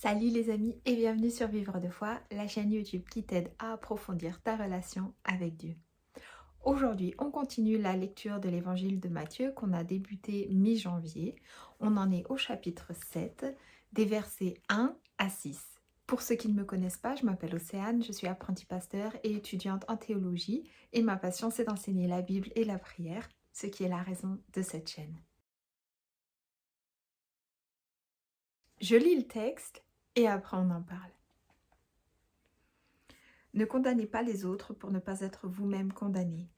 Salut les amis et bienvenue sur Vivre de foi, la chaîne YouTube qui t'aide à approfondir ta relation avec Dieu. Aujourd'hui, on continue la lecture de l'évangile de Matthieu qu'on a débuté mi-janvier. On en est au chapitre 7, des versets 1 à 6. Pour ceux qui ne me connaissent pas, je m'appelle Océane, je suis apprentie pasteur et étudiante en théologie et ma passion c'est d'enseigner la Bible et la prière, ce qui est la raison de cette chaîne. Je lis le texte et après on en parle. Ne condamnez pas les autres pour ne pas être vous-même condamnés,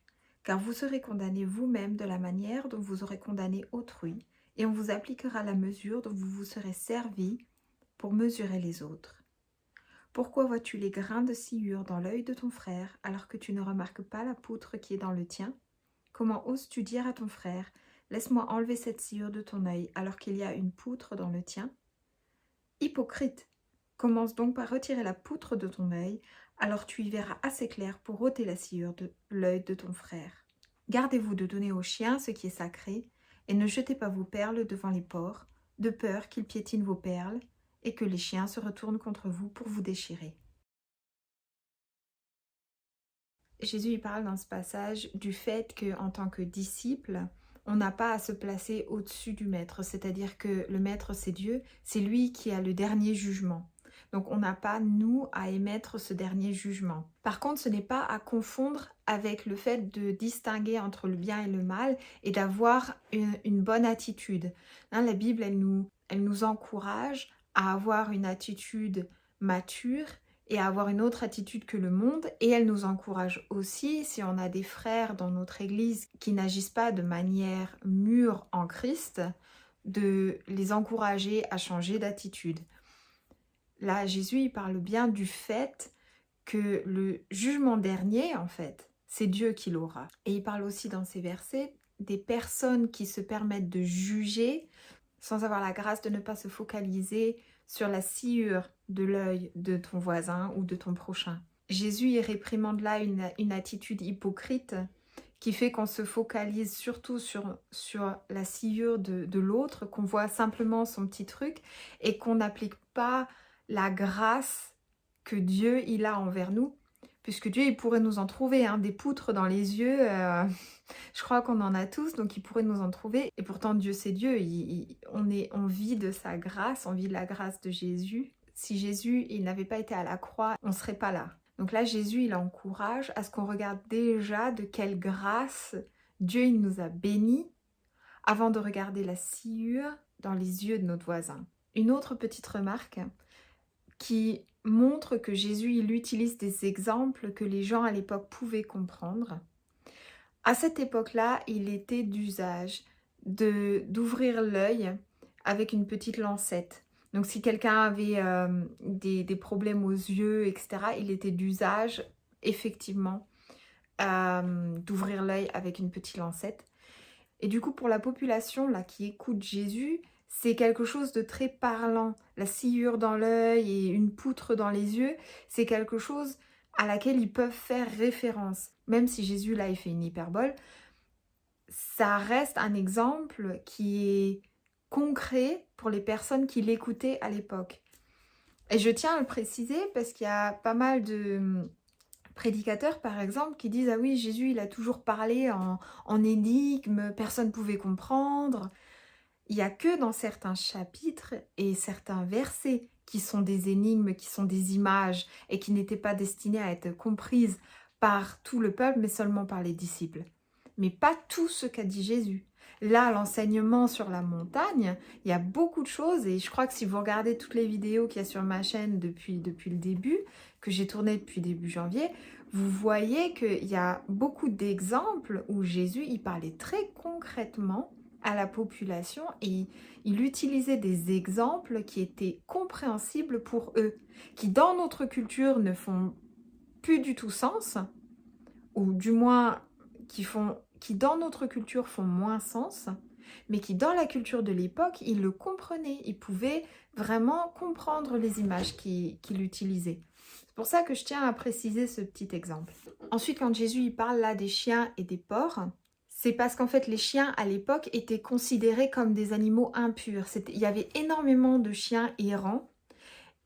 car vous serez condamnés vous-même de la manière dont vous aurez condamné autrui, et on vous appliquera la mesure dont vous vous serez servi pour mesurer les autres. Pourquoi vois-tu les grains de sciure dans l'œil de ton frère, alors que tu ne remarques pas la poutre qui est dans le tien? Comment oses-tu dire à ton frère, laisse-moi enlever cette sciure de ton œil, alors qu'il y a une poutre dans le tien? Hypocrite! Commence donc par retirer la poutre de ton œil, alors tu y verras assez clair pour ôter la sciure de l'œil de ton frère. Gardez-vous de donner aux chiens ce qui est sacré, et ne jetez pas vos perles devant les porcs, de peur qu'ils piétinent vos perles, et que les chiens se retournent contre vous pour vous déchirer. Jésus y parle dans ce passage du fait qu'en tant que disciple, on n'a pas à se placer au-dessus du maître, c'est-à-dire que le maître c'est Dieu, c'est lui qui a le dernier jugement. Donc on n'a pas, nous, à émettre ce dernier jugement. Par contre, ce n'est pas à confondre avec le fait de distinguer entre le bien et le mal et d'avoir une bonne attitude. Hein, la Bible, elle nous encourage à avoir une attitude mature et à avoir une autre attitude que le monde. Et elle nous encourage aussi, si on a des frères dans notre Église qui n'agissent pas de manière mûre en Christ, de les encourager à changer d'attitude. Là, Jésus, il parle bien du fait que le jugement dernier, en fait, c'est Dieu qui l'aura. Et il parle aussi dans ces versets des personnes qui se permettent de juger sans avoir la grâce de ne pas se focaliser sur la sciure de l'œil de ton voisin ou de ton prochain. Jésus y réprimande là une attitude hypocrite qui fait qu'on se focalise surtout sur la sciure de l'autre, qu'on voit simplement son petit truc et qu'on n'applique pas la grâce que Dieu il a envers nous, puisque Dieu il pourrait nous en trouver des poutres dans les yeux, je crois qu'on en a tous, donc il pourrait nous en trouver, et pourtant Dieu c'est Dieu, on vit de sa grâce, on vit de la grâce de Jésus. Si Jésus il n'avait pas été à la croix, on ne serait pas là. Donc là Jésus il encourage à ce qu'on regarde déjà de quelle grâce Dieu il nous a bénis avant de regarder la sciure dans les yeux de notre voisin. Une autre petite remarque qui montre que Jésus il utilise des exemples que les gens à l'époque pouvaient comprendre. À cette époque-là, il était d'usage d'ouvrir l'œil avec une petite lancette. Donc si quelqu'un avait des problèmes aux yeux, etc., il était d'usage, effectivement, d'ouvrir l'œil avec une petite lancette. Et du coup, pour la population là qui écoute Jésus, c'est quelque chose de très parlant. La sciure dans l'œil et une poutre dans les yeux, c'est quelque chose à laquelle ils peuvent faire référence. Même si Jésus, là, il fait une hyperbole, ça reste un exemple qui est concret pour les personnes qui l'écoutaient à l'époque. Et je tiens à le préciser parce qu'il y a pas mal de prédicateurs, par exemple, qui disent « Ah oui, Jésus, il a toujours parlé en énigmes, personne ne pouvait comprendre. » Il n'y a que dans certains chapitres et certains versets qui sont des énigmes, qui sont des images et qui n'étaient pas destinées à être comprises par tout le peuple, mais seulement par les disciples. Mais pas tout ce qu'a dit Jésus. Là, l'enseignement sur la montagne, il y a beaucoup de choses et je crois que si vous regardez toutes les vidéos qu'il y a sur ma chaîne depuis le début, que j'ai tourné depuis début janvier, vous voyez qu'il y a beaucoup d'exemples où Jésus, il parlait très concrètement à la population et il utilisait des exemples qui étaient compréhensibles pour eux, qui dans notre culture ne font plus du tout sens, ou du moins qui dans notre culture font moins sens, mais qui dans la culture de l'époque, ils le comprenaient, ils pouvaient vraiment comprendre les images qu'il utilisait. C'est pour ça que je tiens à préciser ce petit exemple. Ensuite, quand Jésus il parle là des chiens et des porcs, c'est parce qu'en fait les chiens à l'époque étaient considérés comme des animaux impurs. Il y avait énormément de chiens errants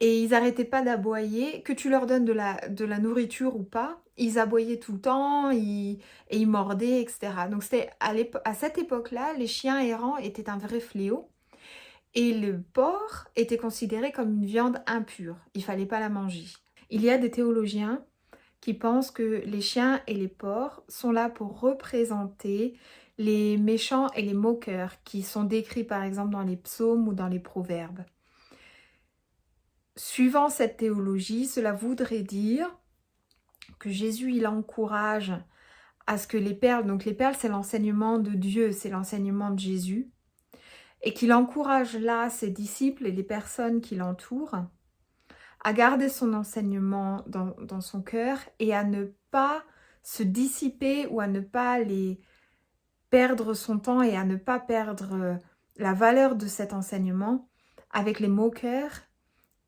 Et ils n'arrêtaient pas d'aboyer, que tu leur donnes de la nourriture ou pas, ils aboyaient tout le temps, et ils mordaient, etc. Donc c'était à cette époque-là, les chiens errants étaient un vrai fléau. Et le porc était considéré comme une viande impure. Il fallait pas la manger. Il y a des théologiens qui pensent que les chiens et les porcs sont là pour représenter les méchants et les moqueurs qui sont décrits par exemple dans les psaumes ou dans les proverbes. Suivant cette théologie, cela voudrait dire que Jésus il encourage à ce que les perles, donc les perles c'est l'enseignement de Dieu, c'est l'enseignement de Jésus, et qu'il encourage là ses disciples et les personnes qui l'entourent à garder son enseignement dans son cœur et à ne pas se dissiper ou à ne pas perdre son temps et à ne pas perdre la valeur de cet enseignement avec les moqueurs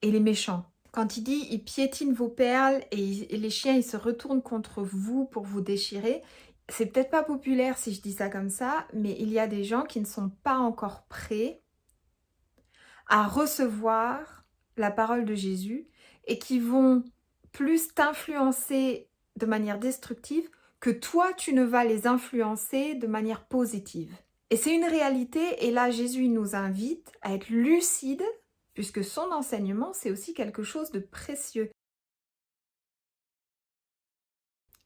et les méchants. Quand il dit « ils piétinent vos perles et les chiens ils se retournent contre vous pour vous déchirer », c'est peut-être pas populaire si je dis ça comme ça, mais il y a des gens qui ne sont pas encore prêts à recevoir la parole de Jésus et qui vont plus t'influencer de manière destructive que toi, tu ne vas les influencer de manière positive. Et c'est une réalité, et là, Jésus nous invite à être lucides, puisque son enseignement, c'est aussi quelque chose de précieux.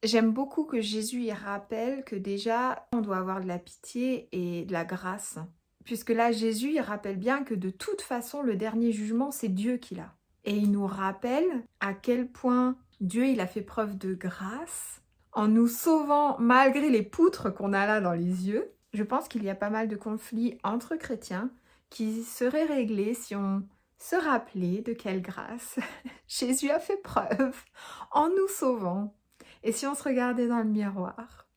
J'aime beaucoup que Jésus y rappelle que déjà, on doit avoir de la pitié et de la grâce. Puisque là, Jésus, il rappelle bien que de toute façon, le dernier jugement, c'est Dieu qui l'a. Et il nous rappelle à quel point Dieu, il a fait preuve de grâce en nous sauvant malgré les poutres qu'on a là dans les yeux. Je pense qu'il y a pas mal de conflits entre chrétiens qui seraient réglés si on se rappelait de quelle grâce Jésus a fait preuve en nous sauvant. Et si on se regardait dans le miroir.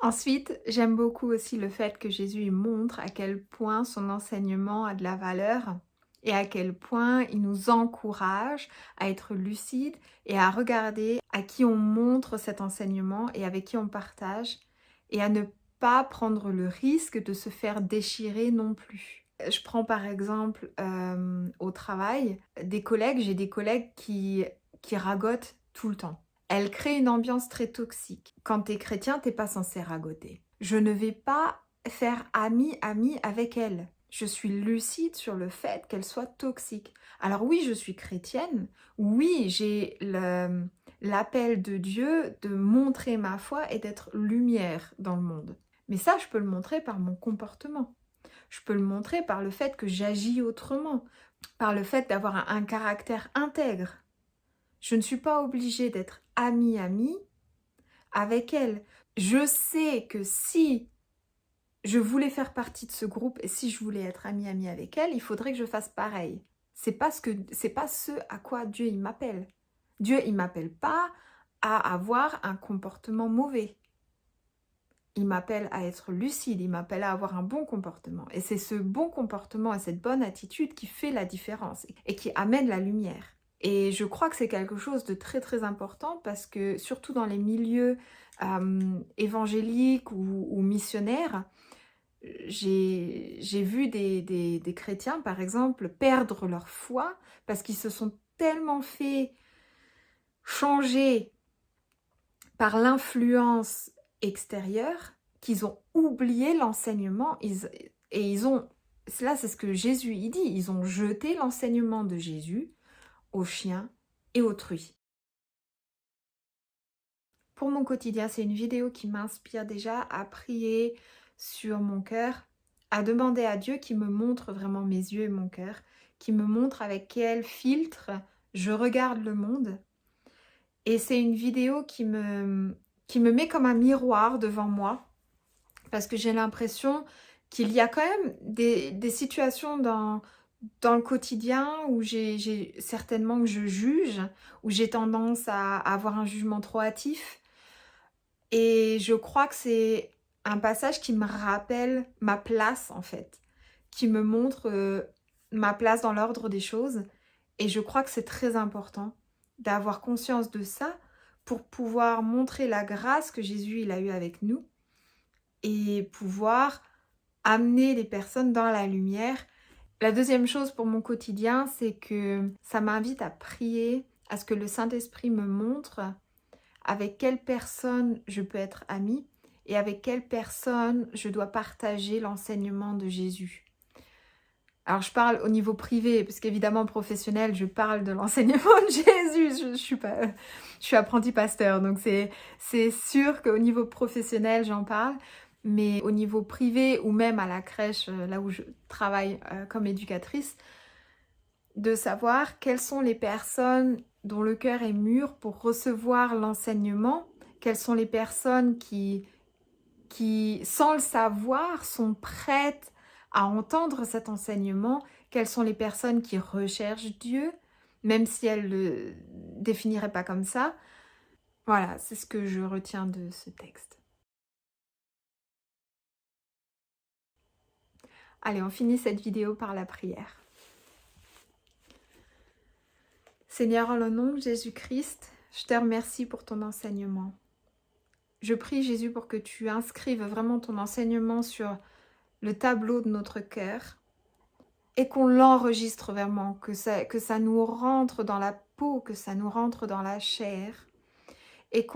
Ensuite, j'aime beaucoup aussi le fait que Jésus montre à quel point son enseignement a de la valeur et à quel point il nous encourage à être lucides et à regarder à qui on montre cet enseignement et avec qui on partage et à ne pas prendre le risque de se faire déchirer non plus. Je prends par exemple au travail j'ai des collègues qui ragotent tout le temps. Elle crée une ambiance très toxique. Quand t'es chrétien, t'es pas censé ragoter. Je ne vais pas faire ami avec elle. Je suis lucide sur le fait qu'elle soit toxique. Alors oui, je suis chrétienne. Oui, j'ai l'appel de Dieu de montrer ma foi et d'être lumière dans le monde. Mais ça, je peux le montrer par mon comportement. Je peux le montrer par le fait que j'agis autrement, par le fait d'avoir un caractère intègre. Je ne suis pas obligée d'être amie avec elle. Je sais que si je voulais faire partie de ce groupe et si je voulais être amie avec elle, il faudrait que je fasse pareil. C'est pas ce à quoi Dieu il m'appelle. Dieu il m'appelle pas à avoir un comportement mauvais. Il m'appelle à être lucide, il m'appelle à avoir un bon comportement. Et c'est ce bon comportement et cette bonne attitude qui fait la différence et qui amène la lumière. Et je crois que c'est quelque chose de très très important parce que surtout dans les milieux évangéliques ou missionnaires, j'ai vu des chrétiens par exemple perdre leur foi parce qu'ils se sont tellement fait changer par l'influence extérieure qu'ils ont oublié l'enseignement là c'est ce que Jésus il dit, ils ont jeté l'enseignement de Jésus aux chiens et aux truies. Pour mon quotidien, c'est une vidéo qui m'inspire déjà à prier sur mon cœur, à demander à Dieu qui me montre vraiment mes yeux et mon cœur, qui me montre avec quel filtre je regarde le monde. Et c'est une vidéo qui me met comme un miroir devant moi, parce que j'ai l'impression qu'il y a quand même des situations dans le quotidien où j'ai certainement que je juge, où j'ai tendance à avoir un jugement trop hâtif. Et je crois que c'est un passage qui me rappelle ma place en fait, qui me montre ma place dans l'ordre des choses. Et je crois que c'est très important d'avoir conscience de ça pour pouvoir montrer la grâce que Jésus il a eue avec nous et pouvoir amener les personnes dans la lumière La deuxième chose pour mon quotidien, c'est que ça m'invite à prier, à ce que le Saint-Esprit me montre avec quelle personne je peux être amie et avec quelle personne je dois partager l'enseignement de Jésus. Alors je parle au niveau privé, parce qu'évidemment professionnel, je parle de l'enseignement de Jésus, je suis apprenti pasteur, donc c'est sûr qu'au niveau professionnel j'en parle, mais au niveau privé ou même à la crèche, là où je travaille comme éducatrice, de savoir quelles sont les personnes dont le cœur est mûr pour recevoir l'enseignement, quelles sont les personnes qui, sans le savoir, sont prêtes à entendre cet enseignement, quelles sont les personnes qui recherchent Dieu, même si elles ne le définiraient pas comme ça. Voilà, c'est ce que je retiens de ce texte. Allez, on finit cette vidéo par la prière. Seigneur, en le nom de Jésus-Christ, je te remercie pour ton enseignement. Je prie, Jésus, pour que tu inscrives vraiment ton enseignement sur le tableau de notre cœur et qu'on l'enregistre vraiment, que ça nous rentre dans la peau, que ça nous rentre dans la chair. Et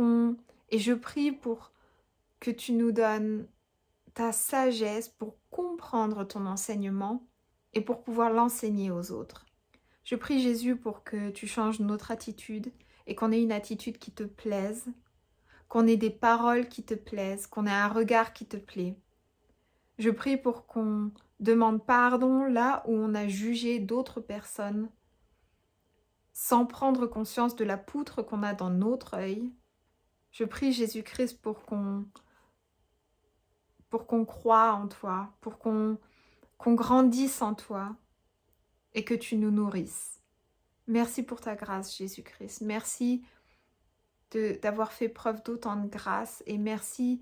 je prie pour que tu nous donnes ta sagesse pour comprendre ton enseignement et pour pouvoir l'enseigner aux autres. Je prie, Jésus, pour que tu changes notre attitude et qu'on ait une attitude qui te plaise, qu'on ait des paroles qui te plaisent, qu'on ait un regard qui te plaît. Je prie pour qu'on demande pardon là où on a jugé d'autres personnes sans prendre conscience de la poutre qu'on a dans notre œil. Je prie, Jésus-Christ, pour qu'on croie en toi, pour qu'on grandisse en toi et que tu nous nourrisses. Merci pour ta grâce, Jésus-Christ. Merci d'avoir fait preuve d'autant de grâce et merci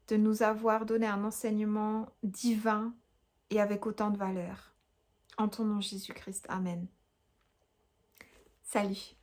de nous avoir donné un enseignement divin et avec autant de valeur. En ton nom, Jésus-Christ. Amen. Salut.